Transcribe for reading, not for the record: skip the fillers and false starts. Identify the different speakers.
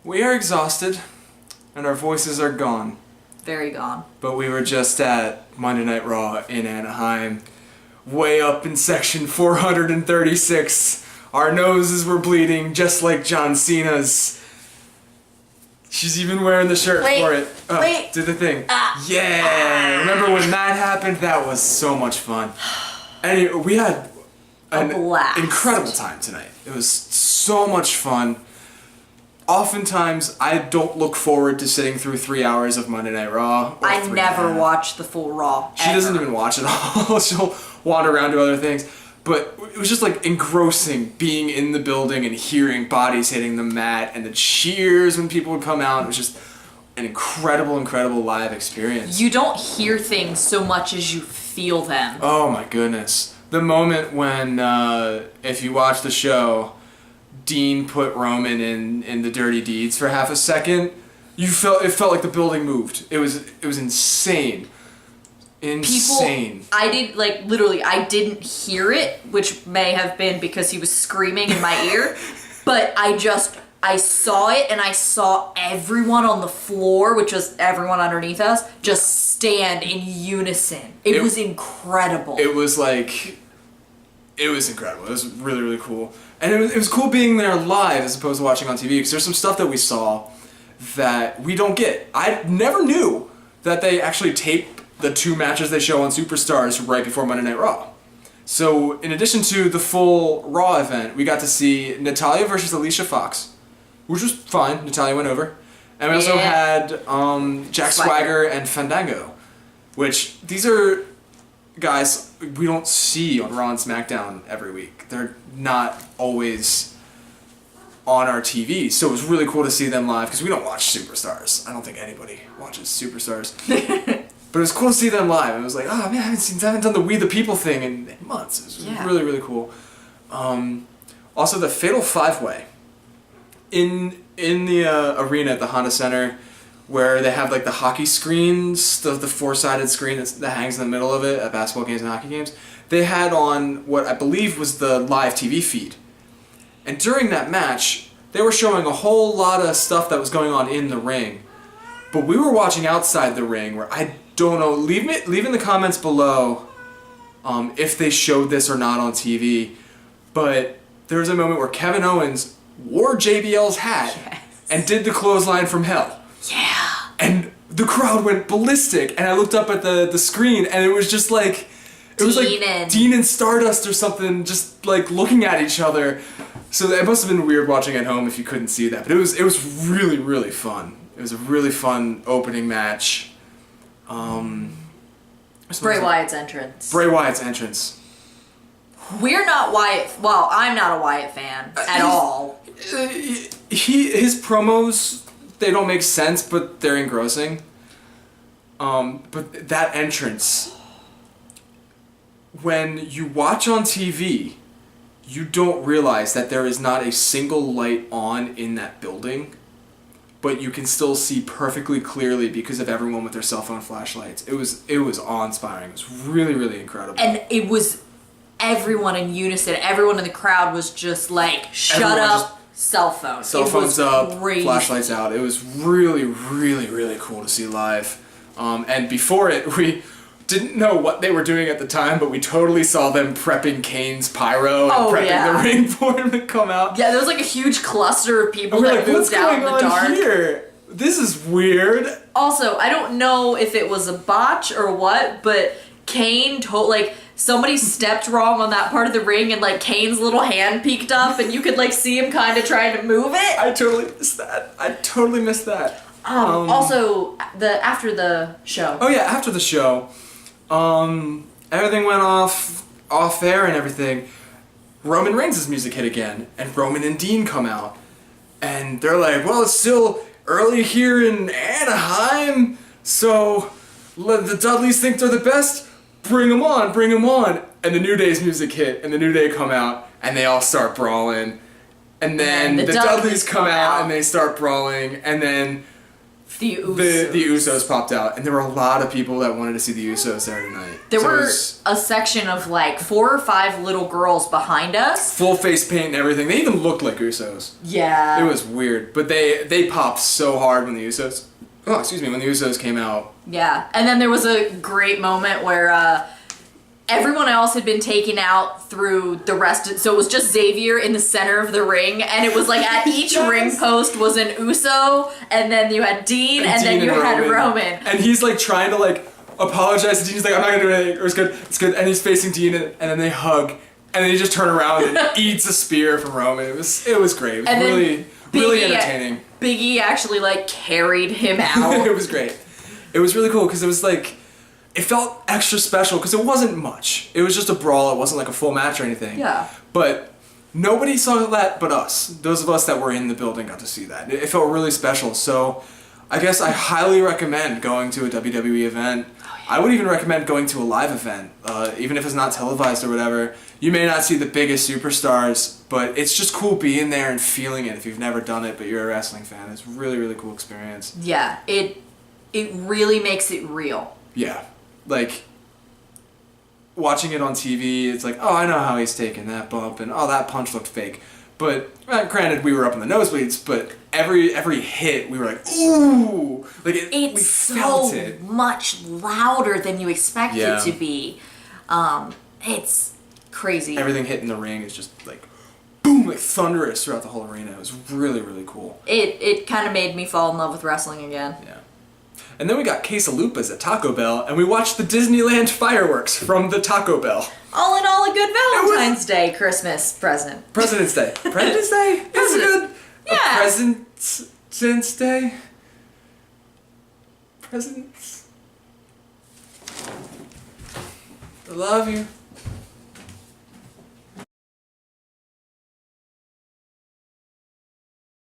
Speaker 1: We are exhausted, and our voices are gone.
Speaker 2: Very gone.
Speaker 1: But we were just at Monday Night Raw in Anaheim, way up in section 436. Our noses were bleeding, just like John Cena's. She's even wearing the shirt for it. Oh,
Speaker 2: wait.
Speaker 1: Did the thing. Yeah! Remember when that happened? That was so much fun. Anyway, we had an incredible time tonight. It was so much fun. Oftentimes, I don't look forward to sitting through 3 hours of Monday Night Raw.
Speaker 2: I never watch the full Raw.
Speaker 1: She doesn't even watch it all. She'll wander around to other things. But it was just like engrossing being in the building and hearing bodies hitting the mat and the cheers when people would come out. It was just an incredible, incredible live experience.
Speaker 2: You don't hear things so much as you feel them.
Speaker 1: Oh my goodness. The moment when, if you watch the show, Dean put Roman in the Dirty Deeds for half a second, it felt like the building moved. It was insane. Insane.
Speaker 2: I didn't hear it, which may have been because he was screaming in my ear, but I saw it, and I saw everyone on the floor, which was everyone underneath us, just stand in unison. It was incredible.
Speaker 1: It was incredible. It was really, really cool. And it was cool being there live as opposed to watching on TV, because there's some stuff that we saw that we don't get. I never knew that they actually tape the 2 matches they show on Superstars right before Monday Night Raw. So in addition to the full Raw event, we got to see Natalya versus Alicia Fox, which was fine. Natalya went over. And we also had Jack Swagger and Fandango, which these are guys we don't see on Raw and SmackDown every week. They're not always on our TV, so it was really cool to see them live, because we don't watch Superstars. I don't think anybody watches Superstars. But it was cool to see them live. It was like, oh man, I haven't done the We the People thing in months. It was really, really cool. Also, the Fatal 5-Way in the arena at the Honda Center, where they have like the hockey screens, the 4-sided screen that hangs in the middle of it at basketball games and hockey games. They had on what I believe was the live TV feed. And during that match, they were showing a whole lot of stuff that was going on in the ring. But we were watching outside the ring, where I don't know. Leave in the comments below if they showed this or not on TV. But there was a moment where Kevin Owens wore JBL's hat and did the clothesline from hell.
Speaker 2: Yeah.
Speaker 1: And the crowd went ballistic, and I looked up at the screen, and it was just like Dean and Stardust or something, just like looking at each other. So it must have been weird watching at home if you couldn't see that. But it was really, really fun. It was a really fun opening match.
Speaker 2: Bray Wyatt's entrance. We're not Wyatt. Well, I'm not a Wyatt fan at all.
Speaker 1: His promos, they don't make sense, but they're engrossing. But that entrance, when you watch on TV, you don't realize that there is not a single light on in that building, but you can still see perfectly clearly because of everyone with their cell phone flashlights. It was awe-inspiring. It was really, really incredible.
Speaker 2: And it was everyone in unison. Everyone in the crowd was just like, shut up, cell phone.
Speaker 1: Cell phones up, flashlights out. It was really, really, really cool to see live. And before it, we didn't know what they were doing at the time, but we totally saw them prepping Kane's pyro and prepping the ring for him to come out.
Speaker 2: Yeah, there was like a huge cluster of people that moved out in the dark.
Speaker 1: Here? This is weird.
Speaker 2: Also, I don't know if it was a botch or what, but Kane somebody stepped wrong on that part of the ring, and like Kane's little hand peeked up, and you could like see him kind of trying to move it.
Speaker 1: I totally missed that.
Speaker 2: Also, after the show.
Speaker 1: Oh yeah, after the show, everything went off air and everything. Roman Reigns' music hit again, and Roman and Dean come out, and they're like, "Well, it's still early here in Anaheim, so the Dudleys think they're the best. Bring them on, bring them on." And the New Day's music hit, and the New Day come out, and they all start brawling. And then the Dudleys come out, and they start brawling, and then
Speaker 2: The Usos.
Speaker 1: The Usos popped out, and there were a lot of people that wanted to see the Usos there tonight.
Speaker 2: There were a section of like 4 or 5 little girls behind us.
Speaker 1: Full face paint and everything. They even looked like Usos.
Speaker 2: Yeah.
Speaker 1: It was weird, but they popped so hard when the Usos. Oh, excuse me, when the Usos came out.
Speaker 2: Yeah, and then there was a great moment where everyone else had been taken out through the rest. So it was just Xavier in the center of the ring, and it was like at each ring post was an Uso, and then you had Dean, and then you had Roman.
Speaker 1: And he's like trying to like apologize to Dean. He's like, I'm not gonna do anything. It's good. And he's facing Dean, and then they hug, and then he just turn around and eats a spear from Roman. It was great. It was really entertaining.
Speaker 2: Big E actually like carried him out.
Speaker 1: It was great. It was really cool because it was like. It felt extra special because it wasn't much. It was just a brawl. It wasn't like a full match or anything.
Speaker 2: Yeah.
Speaker 1: But nobody saw that but us. Those of us that were in the building got to see that. It felt really special. So I guess I highly recommend going to a WWE event. Oh, yeah. I would even recommend going to a live event, even if it's not televised or whatever. You may not see the biggest superstars, but it's just cool being there and feeling it if you've never done it, but you're a wrestling fan. It's a really, really cool experience.
Speaker 2: Yeah, it really makes it real.
Speaker 1: Yeah. Like, watching it on TV, it's like, oh, I know how he's taking that bump, and oh, that punch looked fake. But, granted, we were up in the nosebleeds, but every hit, we were like, ooh! Like, we felt it.
Speaker 2: Much louder than you expect it to be. It's crazy.
Speaker 1: Everything hitting the ring is just, like, boom, like thunderous throughout the whole arena. It was really, really cool.
Speaker 2: It kind of made me fall in love with wrestling again.
Speaker 1: Yeah. And then we got quesalupas at Taco Bell, and we watched the Disneyland fireworks from the Taco Bell.
Speaker 2: All in all, a good Valentine's Day Christmas present.
Speaker 1: President's Day. President's Day? That's good.
Speaker 2: Yeah.
Speaker 1: President's Day? Presents? I love you.